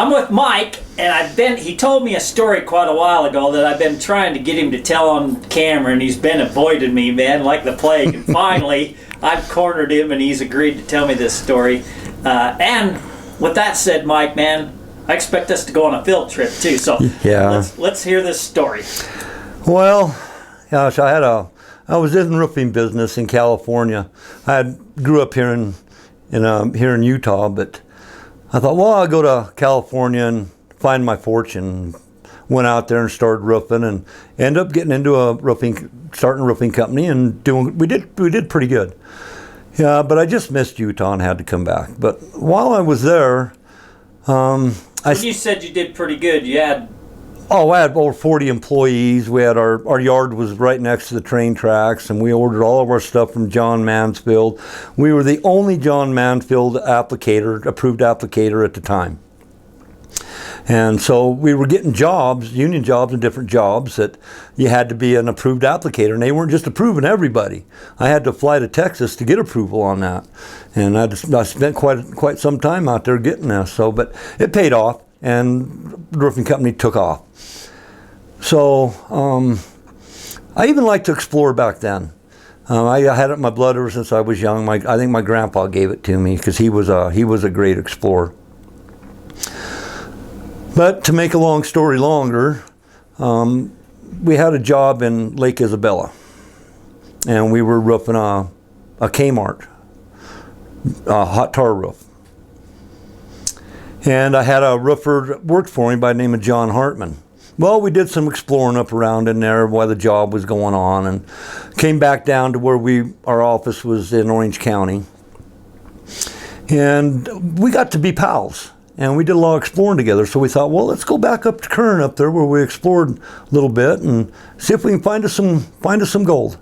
I'm with Mike, and he told me a story quite a while ago that I've been trying to get him to tell on camera, and he's been avoiding me, man, like the plague. And finally, I've cornered him, and he's agreed to tell me this story. And with that said, Mike, man, I expect us to go on a field trip too. So let's hear this story. Well, gosh, I was in the roofing business in California. I grew up here in Utah, but I thought, well, I'll go to California and find my fortune. Went out there and started roofing, and ended up getting into starting a roofing company, and we did pretty good. Yeah, but I just missed Utah and had to come back. But while I was there, when you said you did pretty good, you had... Oh, I had over 40 employees. We had our yard was right next to the train tracks, and we ordered all of our stuff from John Mansfield. We were the only John Mansfield approved applicator at the time. And so we were getting jobs, union jobs and different jobs that you had to be an approved applicator, and they weren't just approving everybody. I had to fly to Texas to get approval on that. And I spent quite some time out there getting this. But it paid off, and the roofing company took off. So I even liked to explore back then. I had it in my blood ever since I was young. I think my grandpa gave it to me because he was a great explorer. But to make a long story longer, we had a job in Lake Isabella, and we were roofing a Kmart, a hot tar roof. And I had a roofer that worked for me by the name of John Hartman. Well, we did some exploring up around in there while the job was going on, and came back down to where our office was in Orange County. And we got to be pals, and we did a lot of exploring together. So we thought, well, let's go back up to Kern up there where we explored a little bit and see if we can find us some gold.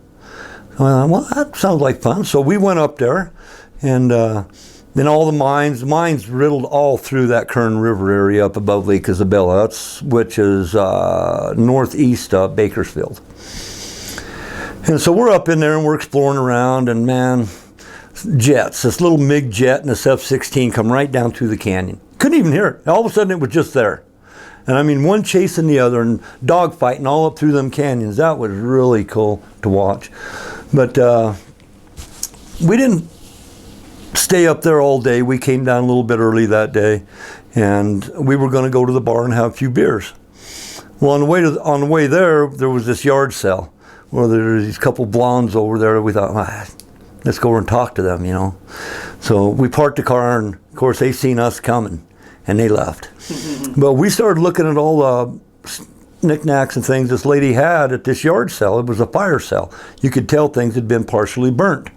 Well, that sounds like fun. So we went up there, and then all the mines riddled all through that Kern River area up above Lake Isabella, which is northeast of Bakersfield. And so we're up in there and we're exploring around, and man, jets, this little MiG jet and this F-16 come right down through the canyon. Couldn't even hear it. All of a sudden it was just there. And I mean, one chasing the other and dogfighting all up through them canyons. That was really cool to watch. But we didn't stay up there all day. We came down a little bit early that day, and we were going to go to the bar and have a few beers. Well, on the way there was this yard sale where there were these couple blondes over there. We thought, let's go over and talk to them, So we parked the car, and of course they seen us coming, and they left. But we started looking at all the knickknacks and things this lady had at this yard sale. It was a fire sale. You could tell things had been partially burnt.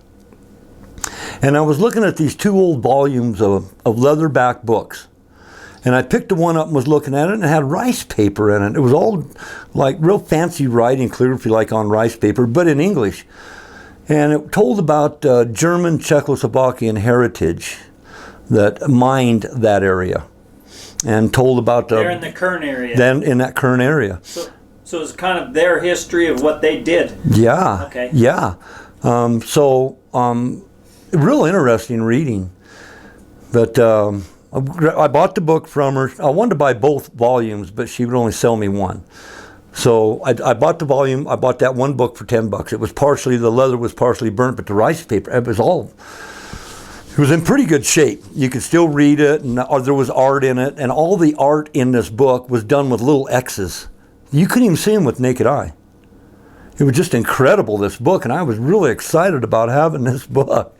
And I was looking at these 2 old volumes of leatherback books. And I picked the one up and was looking at it, and it had rice paper in it. It was all like real fancy writing, clear if you like, on rice paper, but in English. And it told about German Czechoslovakian heritage that mined that area. And told about... They're in the Kern area. Then in that Kern area. So it's kind of their history of what they did. Yeah. Okay. Yeah. Real interesting reading. But I bought the book from her. I wanted to buy both volumes, but she would only sell me one. So I bought the volume. I bought that one book for $10. It was the leather was partially burnt, but the rice paper, it was in pretty good shape. You could still read it, and there was art in it, and all the art in this book was done with little X's. You couldn't even see them with naked eye. It was just incredible, this book, and I was really excited about having this book.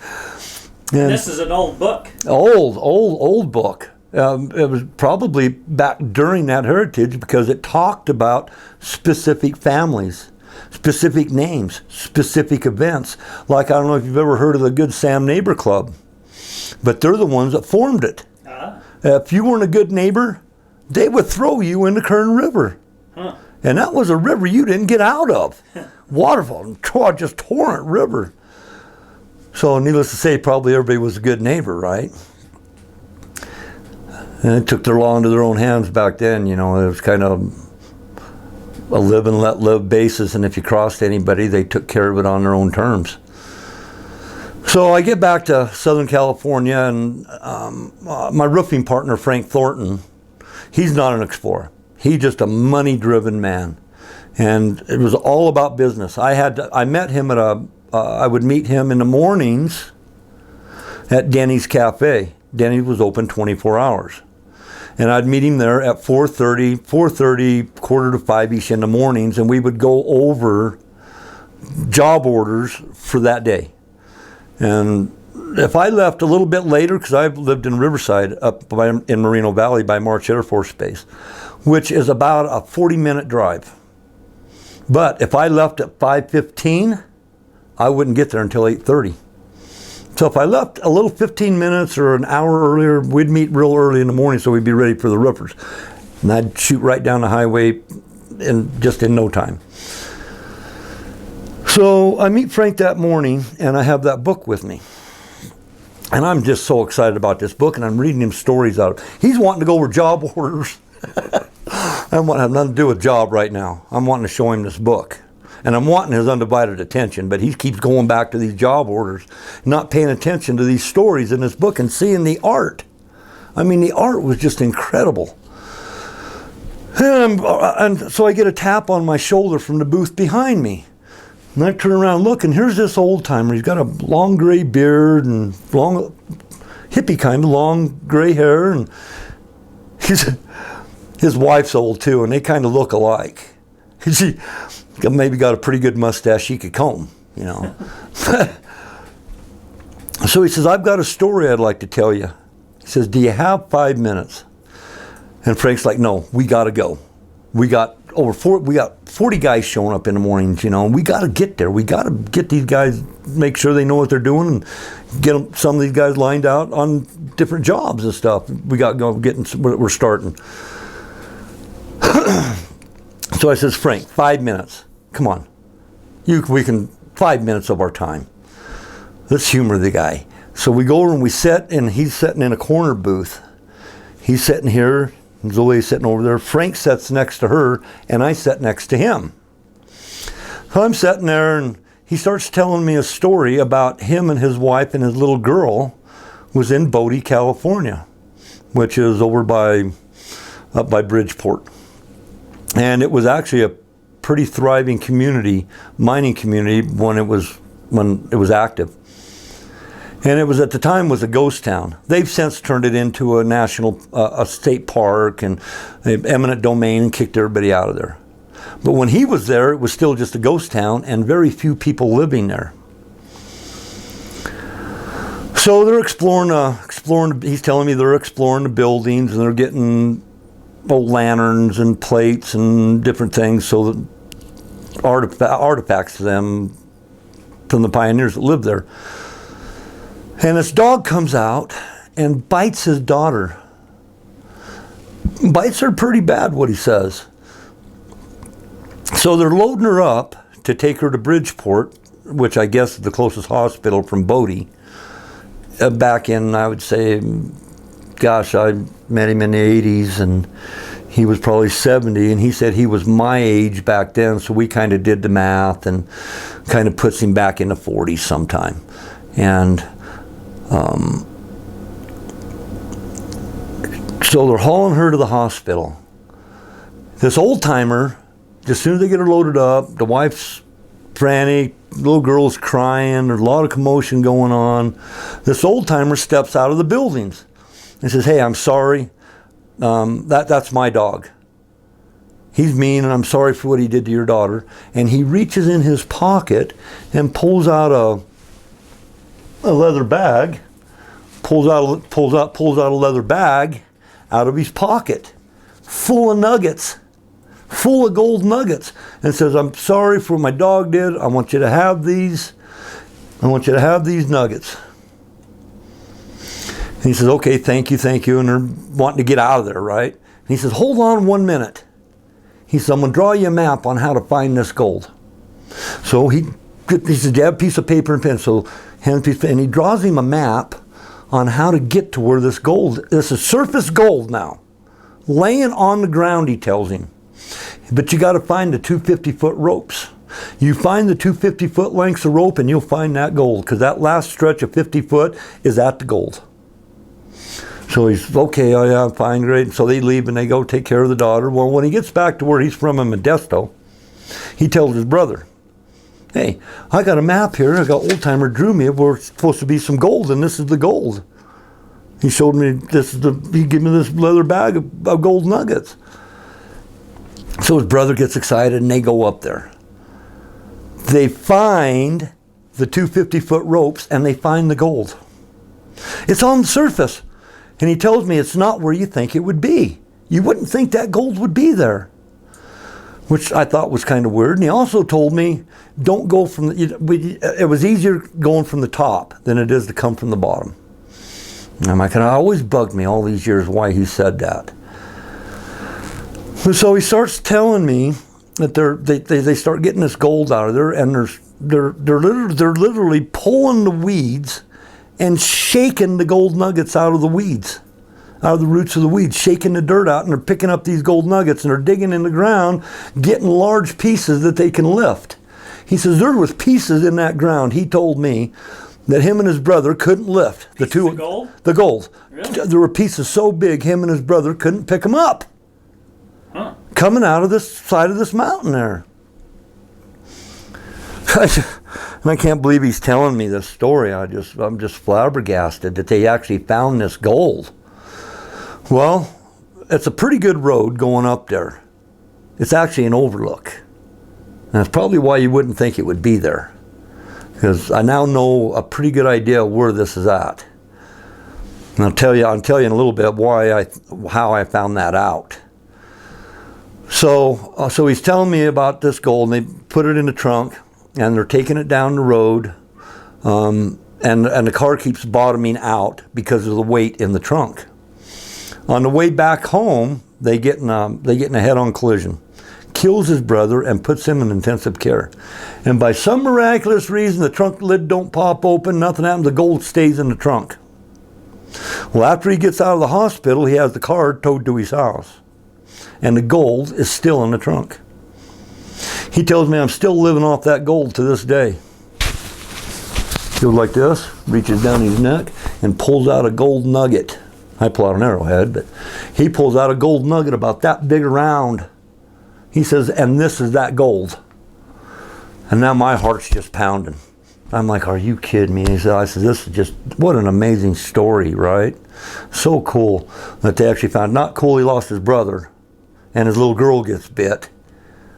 And this is an old book. Old book. It was probably back during that heritage because it talked about specific families, specific names, specific events. Like, I don't know if you've ever heard of the Good Sam Neighbor Club, but they're the ones that formed it. If you weren't a good neighbor, they would throw you in the Kern River. Huh. And that was a river you didn't get out of. Waterfall, just torrent river. So needless to say, probably everybody was a good neighbor, right? And they took their law into their own hands back then. It was kind of a live and let live basis. And if you crossed anybody, they took care of it on their own terms. So I get back to Southern California, and my roofing partner, Frank Thornton, He's not an explorer. He's just a money-driven man. And it was all about business. I met him at I would meet him in the mornings at Denny's Cafe. Denny's was open 24 hours. And I'd meet him there at 4:30, quarter to 5-ish in the mornings, and we would go over job orders for that day. And if I left a little bit later, because I've lived in Riverside in Moreno Valley by March Air Force Base, which is about a 40-minute drive. But if I left at 5:15, I wouldn't get there until 8:30. So if I left a little 15 minutes or an hour earlier, we'd meet real early in the morning so we'd be ready for the roofers. And I'd shoot right down the highway in no time. So I meet Frank that morning, and I have that book with me. And I'm just so excited about this book, and I'm reading him stories out. He's wanting to go over job orders. I want to have nothing to do with job right now. I'm wanting to show him this book. And I'm wanting his undivided attention, but he keeps going back to these job orders, not paying attention to these stories in this book and seeing the art. I mean, the art was just incredible. And so I get a tap on my shoulder from the booth behind me. And I turn around and look, and here's this old timer. He's got a long gray beard and long, hippie kind of long gray hair. And his wife's old too, and they kind of look alike. She maybe got a pretty good mustache she could comb, you know. So he says, I've got a story I'd like to tell you. He says, do you have 5 minutes? And Frank's like, no, we got to go. We got 40 guys showing up in the mornings, you know, and we got to get there. We got to get these guys, make sure they know what they're doing, and get some of these guys lined out on different jobs and stuff. We got to go we're starting. So I says, Frank, 5 minutes. Come on. 5 minutes of our time. Let's humor the guy. So we go over and we sit, and he's sitting in a corner booth. He's sitting here, and Zolia's sitting over there. Frank sits next to her, and I sit next to him. So I'm sitting there, and he starts telling me a story about him and his wife and his little girl was in Bodie, California, which is up by Bridgeport. And it was actually a pretty thriving community, mining community, when it was active. And it was at the time was a ghost town. They've since turned it into a national, a state park and eminent domain and kicked everybody out of there. But when he was there, it was still just a ghost town and very few people living there. So they're exploring. He's telling me they're exploring the buildings and they're getting old lanterns and plates and different things, so that artifacts to them from the pioneers that lived there. And this dog comes out and bites his daughter. Bites her pretty bad, what he says. So they're loading her up to take her to Bridgeport, which I guess is the closest hospital from Bodie. Back in, I would say, gosh, I met him in the 80s, and he was probably 70, and he said he was my age back then, so we kind of did the math and kind of puts him back in the 40s sometime. And so they're hauling her to the hospital. This old timer, as soon as they get her loaded up, the wife's frantic, little girl's crying, there's a lot of commotion going on. This old timer steps out of the buildings and says, hey, I'm sorry. That's my dog. He's mean, and I'm sorry for what he did to your daughter. And he reaches in his pocket and pulls out a leather bag, pulls out a leather bag out of his pocket, full of nuggets, full of gold nuggets, and says, I'm sorry for what my dog did. I want you to have these. I want you to have these nuggets. And he says, okay, thank you. And they're wanting to get out of there, right? And he says, hold on 1 minute. He says, I'm going to draw you a map on how to find this gold. So he says, do you have a piece of paper and pencil? And he draws him a map on how to get to where this gold, this is surface gold now, laying on the ground, he tells him. But you got to find the 250-foot ropes. You find the 250-foot lengths of rope and you'll find that gold, because that last stretch of 50 foot is at the gold. So he's, okay, oh yeah, fine, great. So they leave and they go take care of the daughter. Well, when he gets back to where he's from in Modesto, he tells his brother, hey, I got a map here. I got old timer drew me where it's supposed to be some gold, and this is the gold. He showed me he gave me this leather bag of gold nuggets. So his brother gets excited and they go up there. They find the 250-foot ropes and they find the gold. It's on the surface. And he tells me it's not where you think it would be. You wouldn't think that gold would be there, which I thought was kind of weird. And he also told me, don't go from it was easier going from the top than it is to come from the bottom. And I'm like, and it always bugged me all these years why he said that. So he starts telling me that they start getting this gold out of there, and they're literally pulling the weeds and shaking the gold nuggets out of the weeds, out of the roots of the weeds, shaking the dirt out, and they're picking up these gold nuggets and they're digging in the ground, getting large pieces that they can lift. He says there was pieces in that ground, he told me, that him and his brother couldn't lift. The gold? The gold. Really? There were pieces so big him and his brother couldn't pick them up. Huh. Coming out of this side of this mountain there. And I can't believe he's telling me this story. I'm just flabbergasted that they actually found this gold. Well, it's a pretty good road going up there. It's actually an overlook. And that's probably why you wouldn't think it would be there. Because I now know a pretty good idea where this is at. And I'll tell you in a little bit how I found that out. So he's telling me about this gold, and they put it in the trunk, and they're taking it down the road, and the car keeps bottoming out because of the weight in the trunk. On the way back home, they get in a head-on collision, kills his brother, and puts him in intensive care. And by some miraculous reason, the trunk lid don't pop open, nothing happens, the gold stays in the trunk. Well, after he gets out of the hospital, he has the car towed to his house, and the gold is still in the trunk. He tells me I'm still living off that gold to this day. Goes like this, reaches down his neck, and pulls out a gold nugget. I pull out an arrowhead, but he pulls out a gold nugget about that big around. He says, and this is that gold. And now my heart's just pounding. I'm like, are you kidding me? I said, this is just, what an amazing story, right? So cool that they actually found, not cool he lost his brother and his little girl gets bit.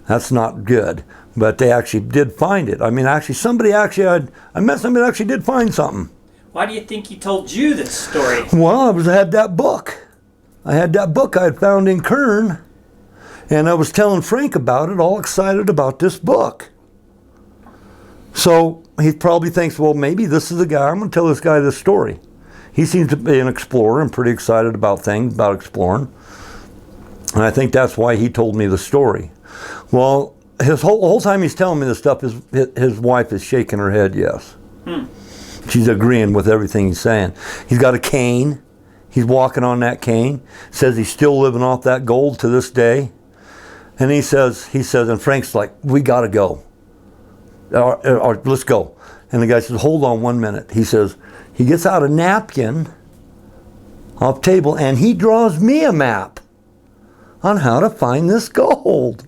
That's not good. But they actually did find it. I mean, actually, I met somebody that actually did find something. Why do you think he told you this story? Well, I had that book. I had found in Kern, and I was telling Frank about it, all excited about this book. So he probably thinks, well, maybe this is the guy. I'm going to tell this guy this story. He seems to be an explorer and pretty excited about things, about exploring. And I think that's why he told me the story. Well, his whole time he's telling me this stuff, his wife is shaking her head yes. She's agreeing with everything he's saying. He's got a cane. He's walking on that cane. Says he's still living off that gold to this day. And he says, and Frank's like, we got to go. Or let's go. And the guy says, hold on 1 minute. He says, he gets out a napkin off the table and he draws me a map on how to find this gold.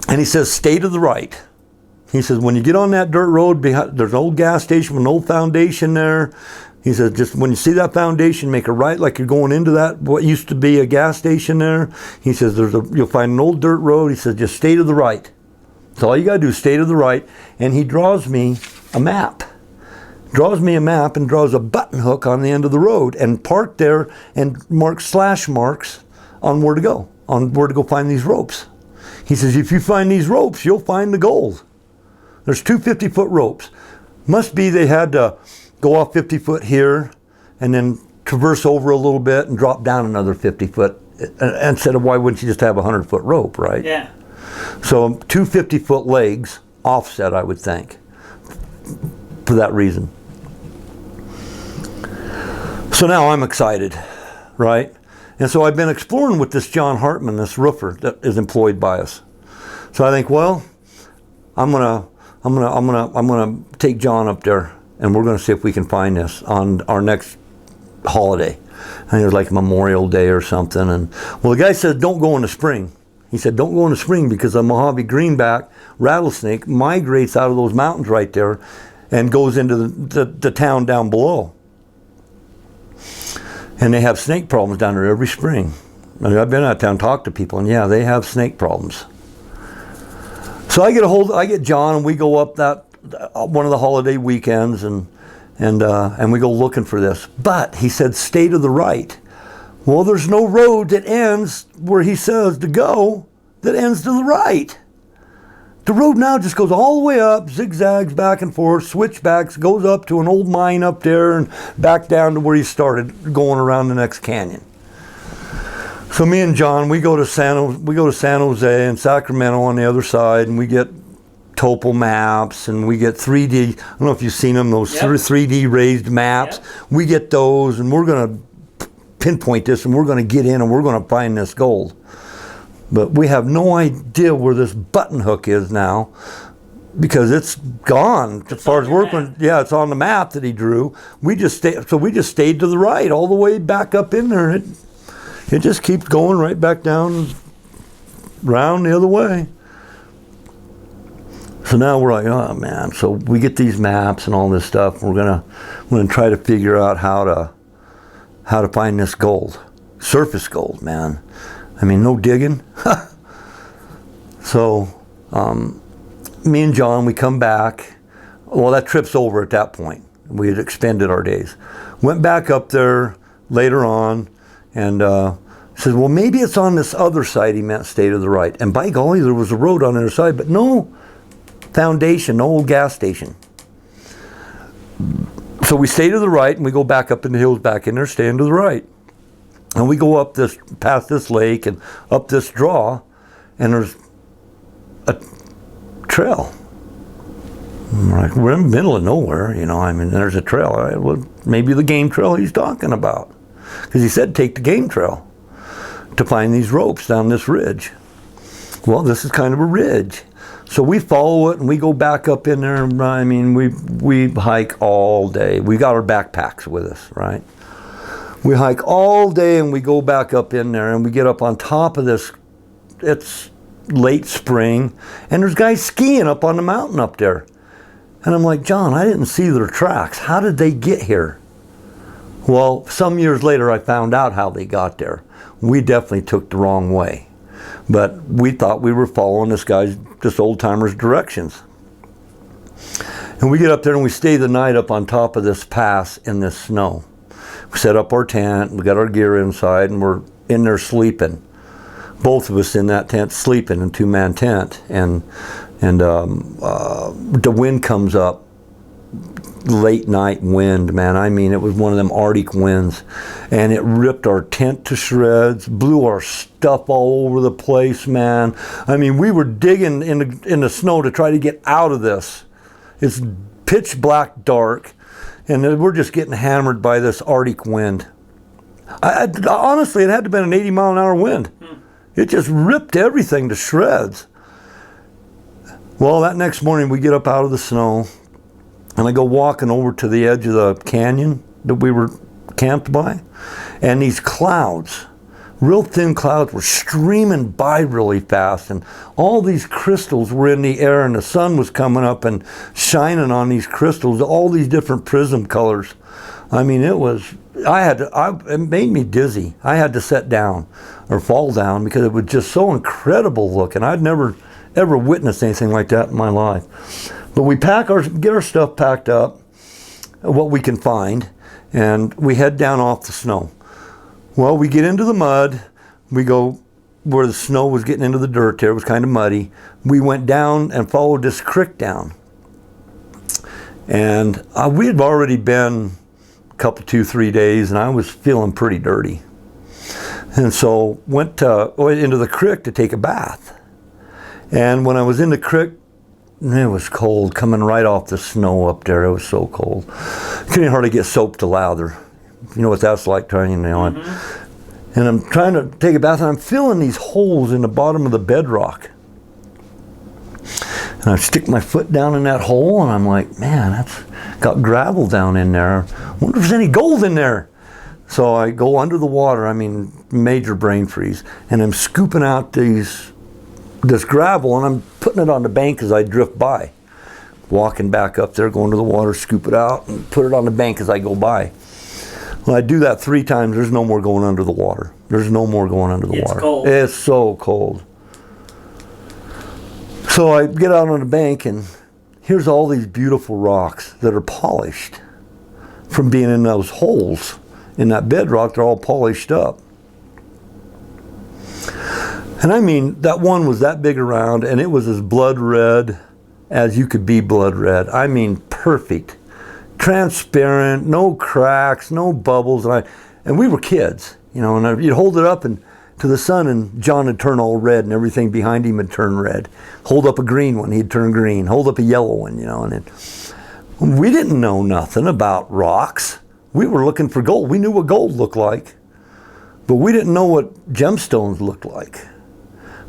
And he says, stay to the right. He says, when you get on that dirt road, there's an old gas station with an old foundation there. He says, just when you see that foundation, make a right like you're going into that, what used to be a gas station there. He says, you'll find an old dirt road. He says, just stay to the right. So all you got to do is stay to the right. And he draws me a map. Draws me a map and draws a button hook on the end of the road and parked there and marks slash marks on where to go find these ropes. He says, if you find these ropes, you'll find the gold. There's two 50-foot ropes. Must be they had to go off 50 foot here and then traverse over a little bit and drop down another 50 foot. Instead of why wouldn't you just have a 100-foot rope, right? Yeah. So two 50-foot legs offset, I would think, for that reason. So now I'm excited, right? And so I've been exploring with this John Hartman, this roofer that is employed by us. So I think, well, I'm gonna take John up there, and we're gonna see if we can find this on our next holiday. I think it was like Memorial Day or something. And well, the guy said, don't go in the spring. He said, don't go in the spring because a Mojave greenback rattlesnake migrates out of those mountains right there and goes into the town down below. And they have snake problems down there every spring. I mean, I've been out of town, talked to people, and yeah, they have snake problems. So I get John, and we go up that one of the holiday weekends, and we go looking for this. But he said, stay to the right. Well, there's no road that ends where he says to go that ends to the right. The road now just goes all the way up, zigzags back and forth, switchbacks, goes up to an old mine up there and back down to where he started, going around the next canyon. So me and John, we go to San Jose and Sacramento on the other side, and we get topo maps, and we get 3D. I don't know if you've seen them, those 3D raised maps. Yep. We get those, and we're going to pinpoint this, and we're going to get in, and we're going to find this gold. But we have no idea where this button hook is now, because it's gone as far as working. Yeah, it's on the map that he drew. We just stayed to the right all the way back up in there. It just keeps going right back down, round the other way. So now we're like, oh man. So we get these maps and all this stuff. We're gonna try to figure out how to find this gold, surface gold, man. I mean, no digging. So me and John, we come back. Well, that trip's over at that point. We had expended our days. Went back up there later on, and said, well, maybe it's on this other side. He meant stay to the right. And by golly, there was a road on the other side, but no foundation, no old gas station. So we stay to the right, and we go back up in the hills back in there, staying to the right. And we go up past this lake and up this draw, and there's a trail. We're in the middle of nowhere, you know. I mean, there's a trail. Right? Well, maybe the game trail he's talking about, because he said take the game trail to find these ropes down this ridge. Well, this is kind of a ridge. So we follow it, and we go back up in there. I mean, we hike all day. We got our backpacks with us, right? We hike all day, and we go back up in there, and we get up on top of this. It's late spring, and there's guys skiing up on the mountain up there. And I'm like, John, I didn't see their tracks. How did they get here? Well, some years later, I found out how they got there. We definitely took the wrong way. But we thought we were following this old-timer's directions. And we get up there, and we stay the night up on top of this pass in this snow. We set up our tent, we got our gear inside, and we're in there sleeping. Both of us in that tent sleeping, in a two-man tent. And the wind comes up, late night wind, man. I mean, it was one of them Arctic winds, and it ripped our tent to shreds, blew our stuff all over the place, man. I mean, we were digging in the snow to try to get out of this. It's pitch black dark, and we're just getting hammered by this Arctic wind. Honestly, it had to have been an 80-mile-an-hour wind. It just ripped everything to shreds. Well, that next morning, we get up out of the snow, and I go walking over to the edge of the canyon that we were camped by, and these clouds, real thin clouds, were streaming by really fast, and all these crystals were in the air, and the sun was coming up and shining on these crystals, all these different prism colors. I mean, it made me dizzy. I had to sit down or fall down because it was just so incredible looking. I'd never ever witnessed anything like that in my life. But we get our stuff packed up, what we can find, and we head down off the snow. Well, we get into the mud. We go where the snow was getting into the dirt there. It was kind of muddy. We went down and followed this creek down. And we had already been a couple, 2-3 days, and I was feeling pretty dirty. And so went into the creek to take a bath. And when I was in the creek, it was cold, coming right off the snow up there. It was so cold. Couldn't hardly get soap to lather. You know what that's like, trying, you know. And I'm trying to take a bath, and I'm feeling these holes in the bottom of the bedrock. And I stick my foot down in that hole, and I'm like, man, that's got gravel down in there. I wonder if there's any gold in there. So I go under the water, I mean, major brain freeze, and I'm scooping out this gravel, and I'm putting it on the bank as I drift by. Walking back up there, going to the water, scoop it out, and put it on the bank as I go by. When I do that 3 times, there's no more going under the water. There's no more going under the water. It's cold. It's so cold. So I get out on the bank, and here's all these beautiful rocks that are polished from being in those holes in that bedrock. They're all polished up. And I mean, that one was that big around, and it was as blood red as you could be blood red. I mean, perfect. Transparent, no cracks, no bubbles. And we were kids, you know, and you'd hold it up and to the sun, and John would turn all red, and everything behind him would turn red. Hold up a green one, he'd turn green. Hold up a yellow one, you know. And we didn't know nothing about rocks. We were looking for gold. We knew what gold looked like, but we didn't know what gemstones looked like.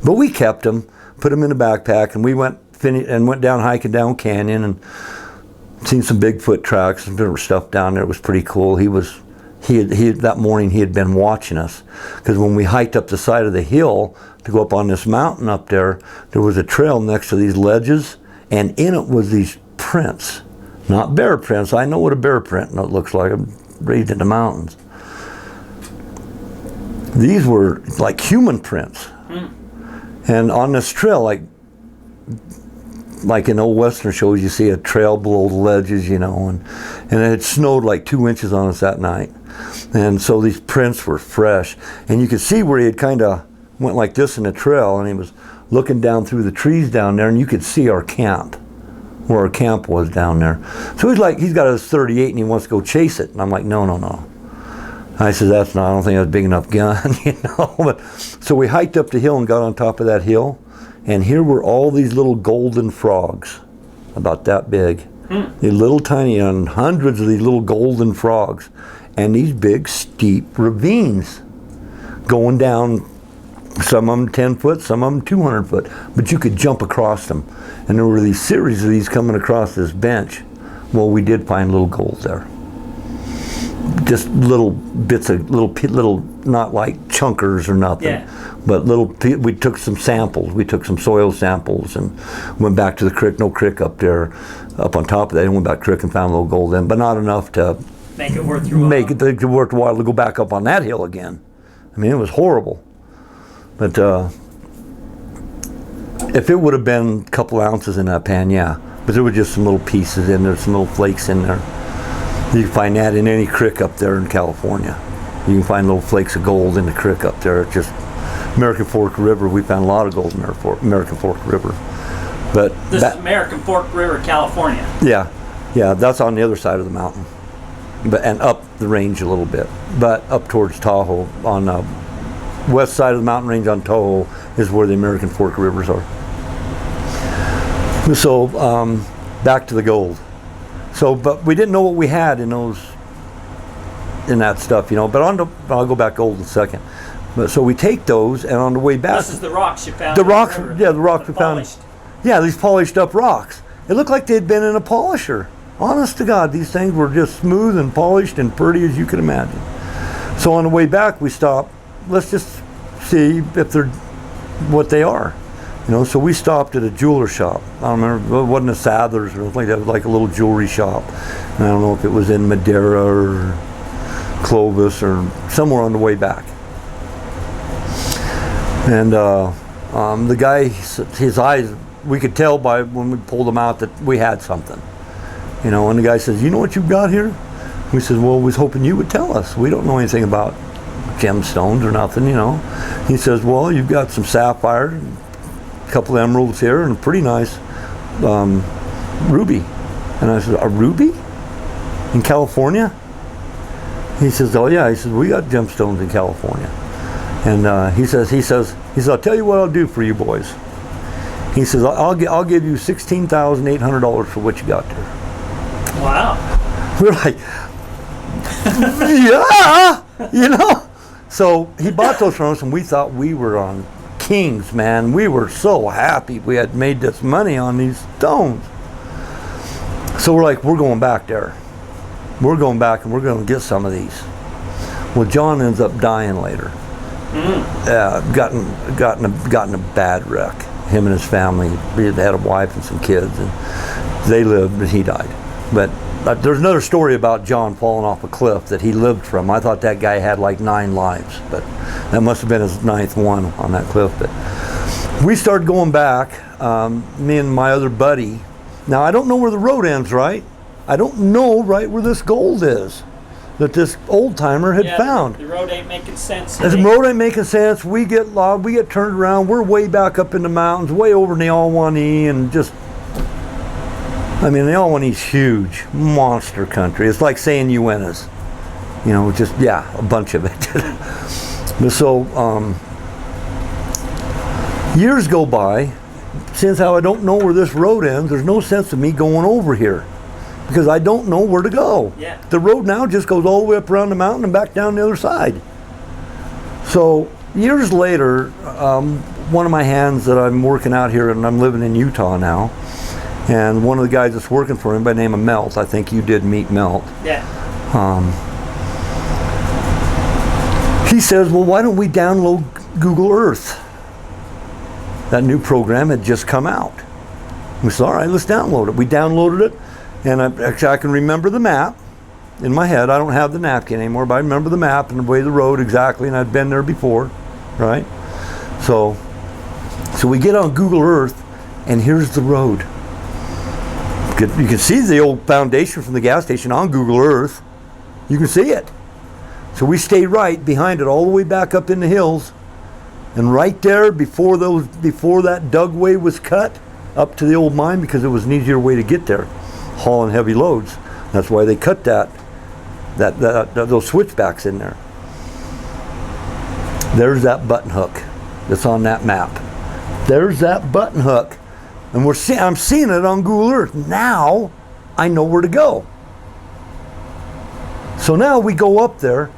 But we kept them, put them in a backpack, and we went down hiking down canyon and seen some Bigfoot tracks and different stuff down there. It was pretty cool. That morning he had been watching us, because when we hiked up the side of the hill to go up on this mountain up there, there was a trail next to these ledges, and in it was these prints, not bear prints. I know what a bear print looks like. I'm raised in the mountains. These were like human prints. And on this trail, like in old Western shows, you see a trail below the ledges, you know, and it had snowed like 2 inches on us that night. And so these prints were fresh. And you could see where he had kind of went like this in the trail, and he was looking down through the trees down there, and you could see our camp, where our camp was down there. So he's got his 38 and he wants to go chase it. And I'm like, no. I said, I don't think that's a big enough gun, you know. But, so we hiked up the hill and got on top of that hill, and here were all these little golden frogs, about that big. These little tiny, and hundreds of these little golden frogs, and these big steep ravines going down, some of them 10 foot, some of them 200 foot, but you could jump across them. And there were these series of these coming across this bench. Well, we did find little gold there. Just little bits of little, not like chunkers or nothing, but we took some samples. We took some soil samples and went back to the creek, no creek up there, up on top of that, and went back to the creek and found a little gold in, but not enough to make it worth your while. Make it worth a while to go back up on that hill again. I mean, it was horrible. But if it would have been a couple ounces in that pan, yeah. But there were just some little pieces in there, some little flakes in there. You can find that in any creek up there in California. You can find little flakes of gold in the creek up there. Just American Fork River, we found a lot of gold in American Fork River. But this is American Fork River, California. Yeah, that's on the other side of the mountain, and up the range a little bit. But up towards Tahoe, on the west side of the mountain range on Tahoe, is where the American Fork Rivers are. So back to the gold. So, but we didn't know what we had in that stuff, you know. But I'll go back gold in a second. But so we take those, and on the way back, this is the rocks you found. The rocks we found. Yeah, these polished up rocks. It looked like they'd been in a polisher. Honest to God, these things were just smooth and polished and pretty as you could imagine. So on the way back, we stopped. Let's just see if they're what they are. You know, so we stopped at a jeweler shop. I don't remember, it wasn't a Sather's or anything like that. It was like a little jewelry shop. And I don't know if it was in Madera or Clovis or somewhere on the way back. And the guy, his eyes, we could tell by when we pulled them out that we had something. You know, and the guy says, you know what you've got here? We said, well, we was hoping you would tell us. We don't know anything about gemstones or nothing, you know. He says, well, you've got some sapphire, a couple of emeralds here, and a pretty nice ruby. And I said, a ruby? In California? He says, oh yeah. He says, we got gemstones in California. And he says, I'll tell you what I'll do for you boys. He says, I'll give you $16,800 for what you got there. Wow. We're like, yeah, you know. So he bought those from us, and we thought we were on kings, man. We were so happy we had made this money on these stones. So we're like, we're going back there. We're going back and we're going to get some of these. Well, John ends up dying later. Gotten a bad wreck. Him and his family. They had a wife and some kids, and they lived, but he died. But there's another story about John falling off a cliff that he lived from. I thought that guy had like 9 lives, but that must have been his 9th one on that cliff. But we started going back, me and my other buddy. Now, I don't know where the road ends, right? I don't know right where this gold is that this old timer had found. The road ain't making sense. The road ain't making sense. We get lost, we get turned around. We're way back up in the mountains, way over in the Ahwahnee, and just, I mean, the Ahwahnee's huge, monster country. It's like saying Uintas, you know, just, yeah, a bunch of it. So, years go by. Since how I don't know where this road ends, there's no sense of me going over here because I don't know where to go. Yeah. The road now just goes all the way up around the mountain and back down the other side. So years later, one of my hands that I'm working out here, and I'm living in Utah now, and one of the guys that's working for him by the name of Melt, I think you did meet Melt. Yeah. He says, well, why don't we download Google Earth? That new program had just come out. We said, all right, let's download it. We downloaded it, and I can remember the map in my head. I don't have the napkin anymore, but I remember the map and the way of the road exactly, and I'd been there before, right? So we get on Google Earth, and here's the road. You can see the old foundation from the gas station on Google Earth. You can see it. So we stay right behind it all the way back up in the hills. And right there, before that dugway was cut up to the old mine, because it was an easier way to get there, hauling heavy loads. That's why they cut those switchbacks in there. There's that button hook that's on that map. There's that button hook, and I'm seeing it on Google Earth. Now I know where to go. So now we go up there.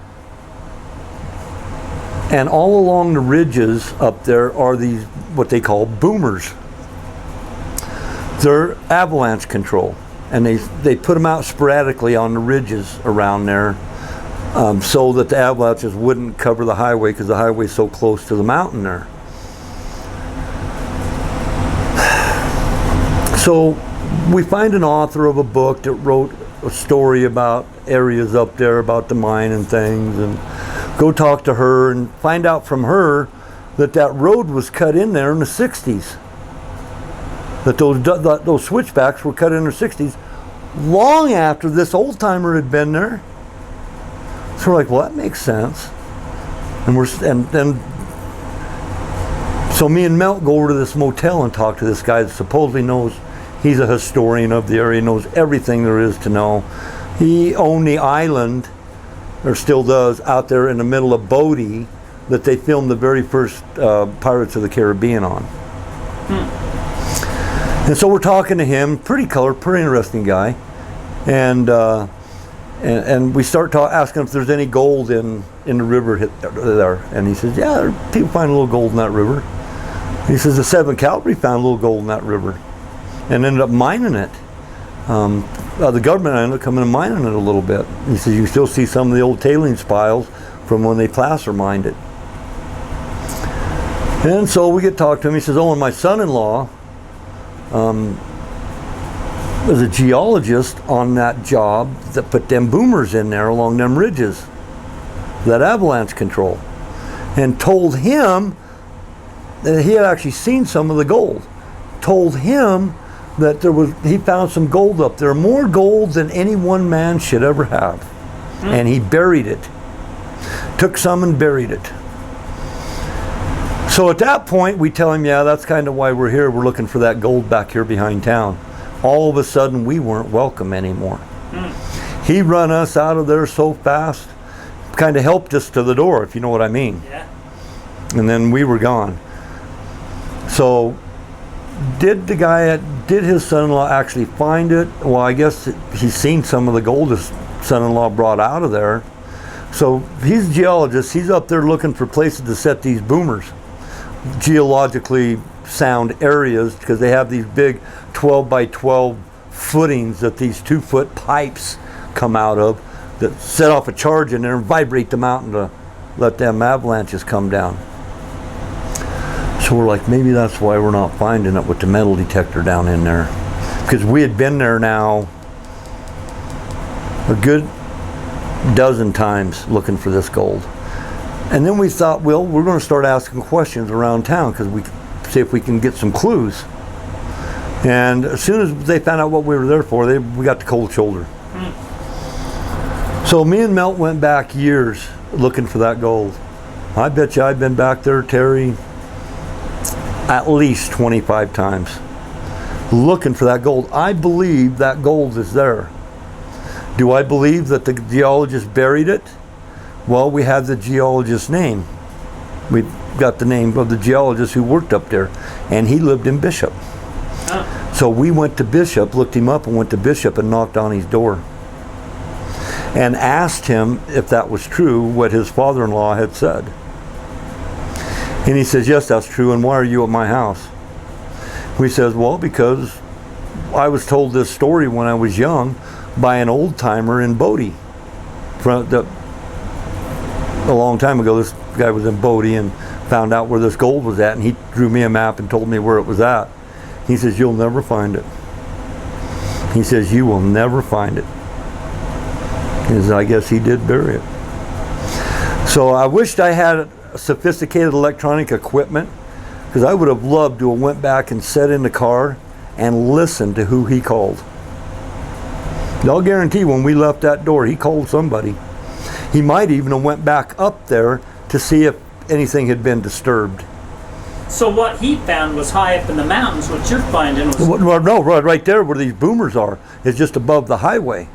And all along the ridges up there are these, what they call boomers. They're avalanche control. And they put them out sporadically on the ridges around there so that the avalanches wouldn't cover the highway because the highway's so close to the mountain there. So we find an author of a book that wrote a story about areas up there, about the mine and things, and go talk to her and find out from her that road was cut in there in the 60s. That those switchbacks were cut in the 60s long after this old timer had been there. So we're like, well, that makes sense. So me and Melt go over to this motel and talk to this guy that supposedly knows, he's a historian of the area, knows everything there is to know. He owned the island, or still does, out there in the middle of Bodie that they filmed the very first Pirates of the Caribbean on. And so we're talking to him, pretty interesting guy, and we start asking if there's any gold in the river there, and he says, yeah, people find a little gold in that river. He says the 7th Cavalry found a little gold in that river, and ended up mining it. The government ended up coming and mining it a little bit. He says you still see some of the old tailings piles from when they placer mined it. And so we get talked to him. He says, oh, and my son-in-law was a geologist on that job that put them boomers in there along them ridges, that avalanche control, and told him that he had actually seen some of the gold. Told him that he found some gold up there, more gold than any one man should ever have. And he buried it. Took some and buried it. So at that point, we tell him, yeah, that's kind of why we're here. We're looking for that gold back here behind town. All of a sudden, we weren't welcome anymore. He run us out of there so fast, kind of helped us to the door, if you know what I mean. Yeah. And then we were gone. So did his son-in-law actually find it? Well, I guess he's seen some of the gold his son-in-law brought out of there. So he's a geologist. He's up there looking for places to set these boomers, geologically sound areas, because they have these big 12 by 12 footings that these 2-foot pipes come out of that set off a charge in there and vibrate the mountain to let them avalanches come down. So we're like, maybe that's why we're not finding it with the metal detector down in there. Because we had been there now a good dozen times looking for this gold. And then we thought, well, we're going to start asking questions around town because we see if we can get some clues. And as soon as they found out what we were there for, we got the cold shoulder. So me and Milt went back years looking for that gold. I bet you I've been back there, Terry, at least 25 times looking for that gold. I believe that gold is there. Do I believe that the geologist buried it? Well, we have the geologist's name. We got the name of the geologist who worked up there, and he lived in Bishop. So we went to Bishop, looked him up and went to Bishop and knocked on his door and asked him if that was true, what his father-in-law had said. And he says, yes, that's true, and why are you at my house? We says, well, because I was told this story when I was young by an old timer in Bodie. A long time ago, this guy was in Bodie and found out where this gold was at, and he drew me a map and told me where it was at. He says, you'll never find it. He says, you will never find it. Because I guess he did bury it. So I wished I had sophisticated electronic equipment, because I would have loved to have went back and sat in the car and listened to who he called. I'll guarantee when we left that door, he called somebody. He might even have went back up there to see if anything had been disturbed. So what he found was high up in the mountains. What you're finding was... Well, no, right there where these boomers are is just above the highway.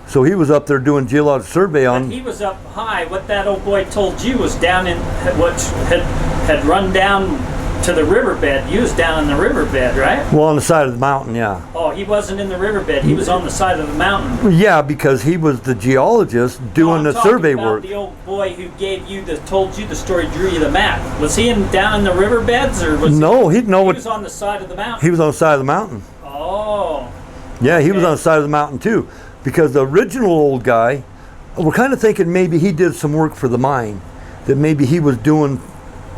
So he was up there doing geologic survey on... But he was up high. What that old boy told you was down in... what had run down to the riverbed. You was down in the riverbed, right? Well, on the side of the mountain, yeah. Oh, he wasn't in the riverbed. He was on the side of the mountain. Yeah, because he was the geologist doing the survey work. The old boy who told you the story, drew you the map. Was he down in the riverbeds, or was he was on the side of the mountain? He was on the side of the mountain. Oh. Yeah, he was on the side of the mountain too, because the original old guy, we're kind of thinking maybe he did some work for the mine, that maybe he was doing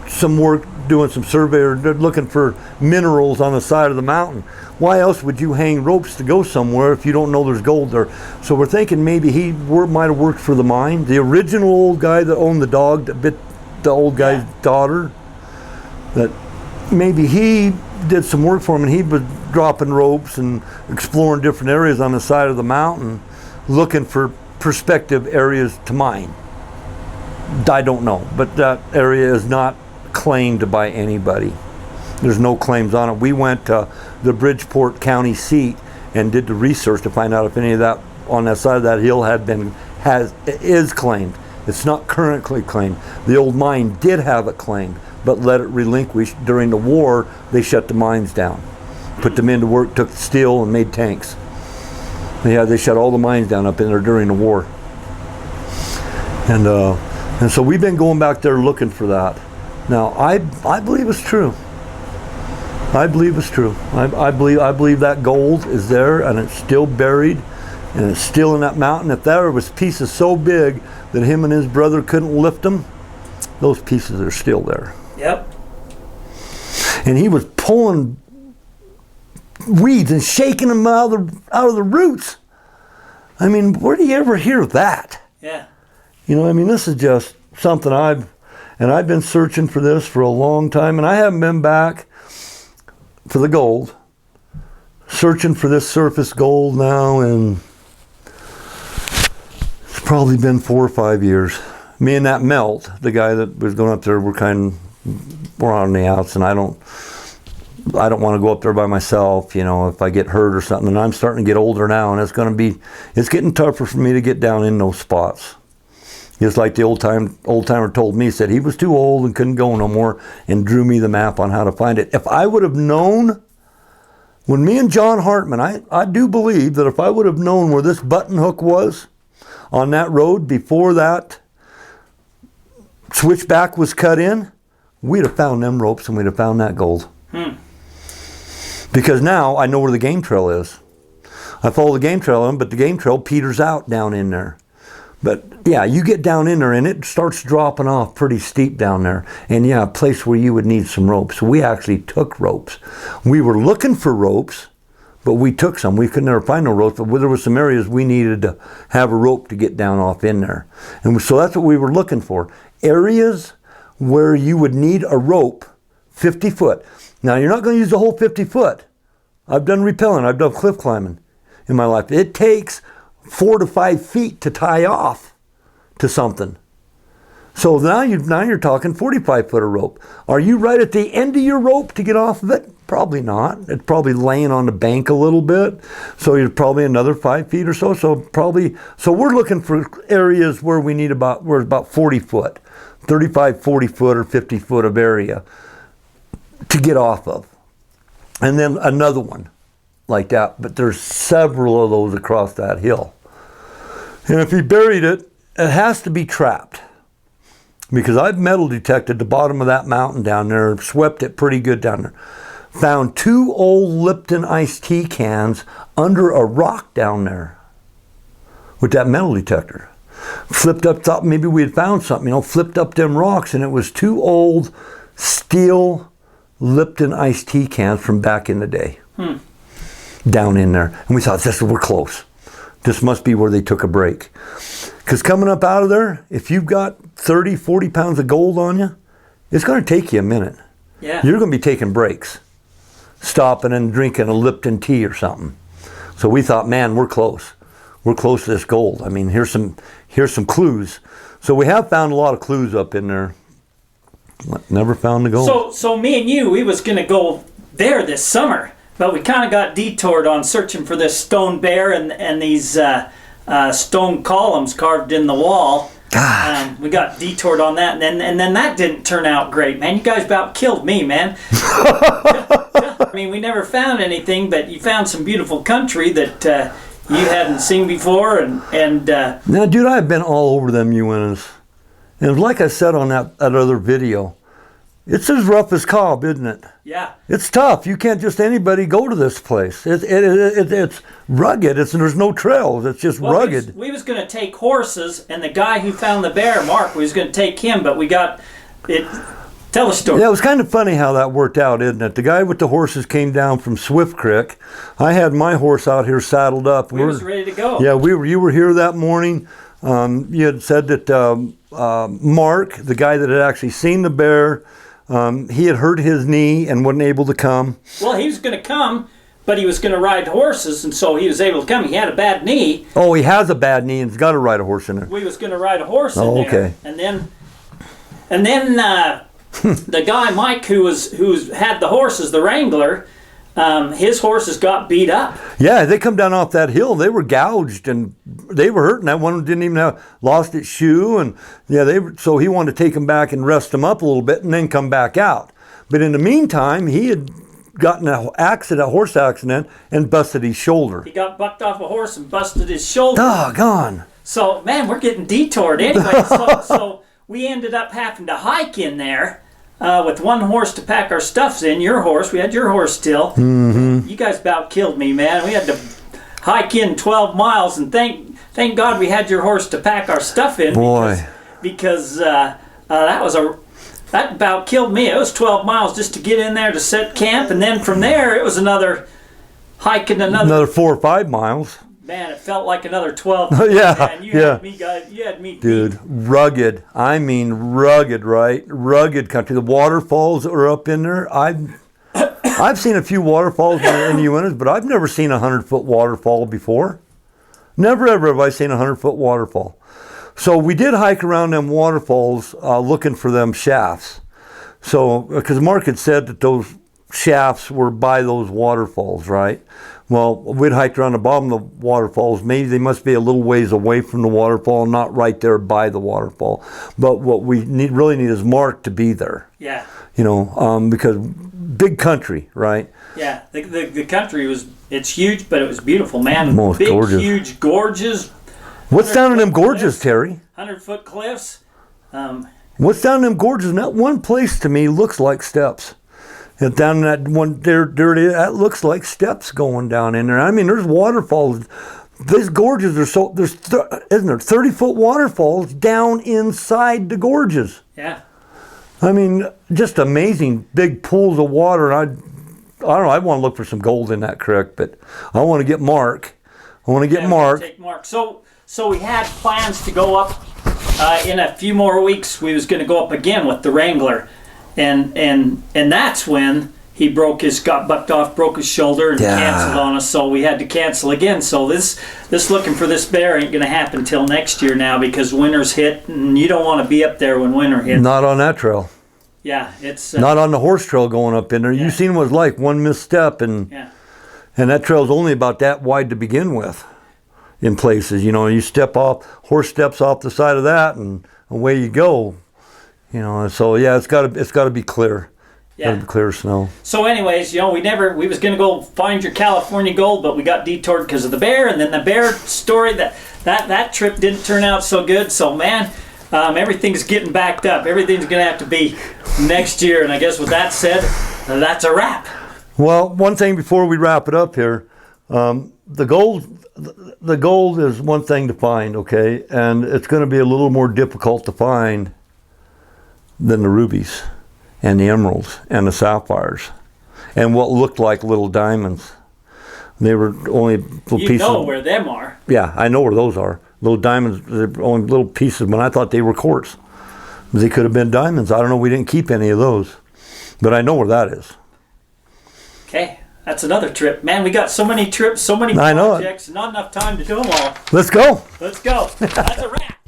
some work, doing some survey or looking for minerals on the side of the mountain. Why else would you hang ropes to go somewhere if you don't know there's gold there? So we're thinking maybe he might have worked for the mine. The original old guy that owned the dog that bit the old guy's daughter, that maybe he did some work for him, and he was dropping ropes and exploring different areas on the side of the mountain looking for prospective areas to mine. I don't know, but that area is not claimed by anybody. There's no claims on it. We went to the Bridgeport County seat and did the research to find out if any of that on that side of that hill is claimed. It's not currently claimed. The old mine did have it claimed, but let it relinquish. During the war, they shut the mines down, put them into work, took the steel and made tanks. They shut all the mines down up in there during the war. And so we've been going back there looking for that. Now, I believe it's true. I believe it's true. I believe that gold is there, and it's still buried, and it's still in that mountain. If there was pieces so big that him and his brother couldn't lift them, those pieces are still there. Yep. And he was pulling weeds and shaking them out of the roots. I mean, where do you ever hear that? Yeah. You know, I mean, this is just something I've been searching for this for a long time, and I haven't been back for the gold, searching for this surface gold now, and it's probably been 4 or 5 years. Me and that Melt, the guy that was going up there, we're on the outs, and I don't want to go up there by myself, you know, if I get hurt or something. And I'm starting to get older now, and it's getting tougher for me to get down in those spots. Just like the old timer told me, said he was too old and couldn't go no more, and drew me the map on how to find it. If I would have known, when me and John Hartman, I do believe that if I would have known where this button hook was on that road before that switchback was cut in, we'd have found them ropes and we'd have found that gold. Because now I know where the game trail is. I follow the game trail in, but the game trail peters out down in there. But yeah, you get down in there and it starts dropping off pretty steep down there. And yeah, a place where you would need some ropes. So we actually took ropes. We were looking for ropes, but we took some. We could never find no ropes, but there were some areas we needed to have a rope to get down off in there. And so that's what we were looking for. Areas where you would need a rope 50 foot. Now, you're not going to use the whole 50 foot. I've done rappelling. I've done cliff climbing in my life. It takes 4 to 5 feet to tie off to something. So now you're talking 45 foot of rope. Are you right at the end of your rope to get off of it? Probably not. It's probably laying on the bank a little bit. So you're probably another 5 feet or so. So we're looking for areas where we need about 40 foot, 35, 40 foot or 50 foot of area to get off of. And then another one like that. But there's several of those across that hill. And if he buried it, it has to be trapped. Because I've metal detected the bottom of that mountain down there, swept it pretty good down there. Found 2 old Lipton iced tea cans under a rock down there with that metal detector. Flipped up, thought maybe we had found something, flipped up them rocks, and it was 2 old steel Lipton iced tea cans from back in the day. Down in there. And we thought, we're close. This must be where they took a break. Because coming up out of there, if you've got 30, 40 pounds of gold on you, it's going to take you a minute. Yeah. You're going to be taking breaks, stopping and drinking a Lipton tea or something. So we thought, man, we're close. We're close to this gold. I mean, here's some clues. So we have found a lot of clues up in there. Never found the gold. So me and you, we was going to go there this summer, but we kind of got detoured on searching for this stone bear and these stone columns carved in the wall. We got detoured on that, and then that didn't turn out great, man. You guys about killed me, man. I mean, we never found anything, but you found some beautiful country that you hadn't seen before, and now, dude, I've been all over them Uintas, and like I said on that other video, it's as rough as cob, isn't it? Yeah. It's tough. You can't just anybody go to this place. It's rugged. There's no trails. It's just rugged. We was going to take horses, and the guy who found the bear, Mark, we was going to take him, but we got it. Tell the story. Yeah, it was kind of funny how that worked out, isn't it? The guy with the horses came down from Swift Creek. I had my horse out here saddled up. We was ready to go. Yeah, you were here that morning. You had said that Mark, the guy that had actually seen the bear, he had hurt his knee and wasn't able to come. Well, he was going to come, but he was going to ride horses, and so he was able to come. He had a bad knee. Oh, he has a bad knee and he's got to ride a horse in there. We was going to ride a horse in there. Okay. And then the guy Mike who's had the horses, the Wrangler, his horses got beat up. Yeah, they come down off that hill. They were gouged and they were hurting. That one didn't even lost its shoe, and so he wanted to take them back and rest them up a little bit and then come back out. But in the meantime, he had gotten a horse accident, and busted his shoulder. He got bucked off a horse and busted his shoulder. Doggone. So man, we're getting detoured anyway. So we ended up having to hike in there. With one horse to pack our stuffs in, your horse, we had your horse still. Mm-hmm. You guys about killed me, man. We had to hike in 12 miles, and thank God we had your horse to pack our stuff in. Boy. Because that about killed me. It was 12 miles just to get in there to set camp, and then from there it was another hike and another 4 or 5 miles. Man, it felt like another 12. Yeah, man, you had me dude, beat. rugged. I mean rugged, right? Rugged country. The waterfalls that are up in there. I've seen a few waterfalls in the Uintas, but I've never seen a 100-foot waterfall before. Never ever have I seen a 100-foot waterfall. So we did hike around them waterfalls looking for them shafts. So, because Mark had said that those shafts were by those waterfalls, right? Well, we'd hiked around the bottom of the waterfalls. Maybe they must be a little ways away from the waterfall, not right there by the waterfall. But what we really need is Mark to be there. Yeah. Because big country, right? Yeah, the country it's huge, but it was beautiful, man. Most big, gorgeous. huge gorges. What's down in them gorges, Terry? 100-foot cliffs. What's down in them gorges? And that one place to me looks like steps. And down in that one, there it is. That looks like steps going down in there. I mean, there's waterfalls these gorges are so isn't there 30-foot waterfalls down inside the gorges. Yeah. I mean, just amazing big pools of water. And I don't know. I want to look for some gold in that creek, but I want to get Mark. I want to get Mark. Take Mark. So we had plans to go up in a few more weeks. We was going to go up again with the Wrangler, and that's when he got bucked off, broke his shoulder, and canceled on us. So we had to cancel again. So this looking for this bear ain't going to happen till next year now, because winter's hit, and you don't want to be up there when winter hits. Not on that trail. Yeah, it's not on the horse trail going up in there. Yeah. You seen what it was like, one misstep, and that trail's only about that wide to begin with. In places, you know, you horse steps off the side of that, and away you go. You know, so yeah, it's got to be clear. Yeah. Got to be clear snow. So anyways, you know, we was gonna go find your California gold, but we got detoured because of the bear, and then the bear story that trip didn't turn out so good. So man, everything's getting backed up. Everything's gonna have to be next year. And I guess with that said, that's a wrap. Well, one thing before we wrap it up here, the gold is one thing to find, okay, and it's going to be a little more difficult to find than the rubies and the emeralds and the sapphires and what looked like little diamonds. They were only little pieces. You know where them are. Yeah, I know where those are. Little diamonds, they're only little pieces, but I thought they were quartz. They could have been diamonds. I don't know, we didn't keep any of those, but I know where that is. Okay. That's another trip. Man, we got so many trips, so many projects, not enough time to do them all. Let's go. Let's go. That's a wrap.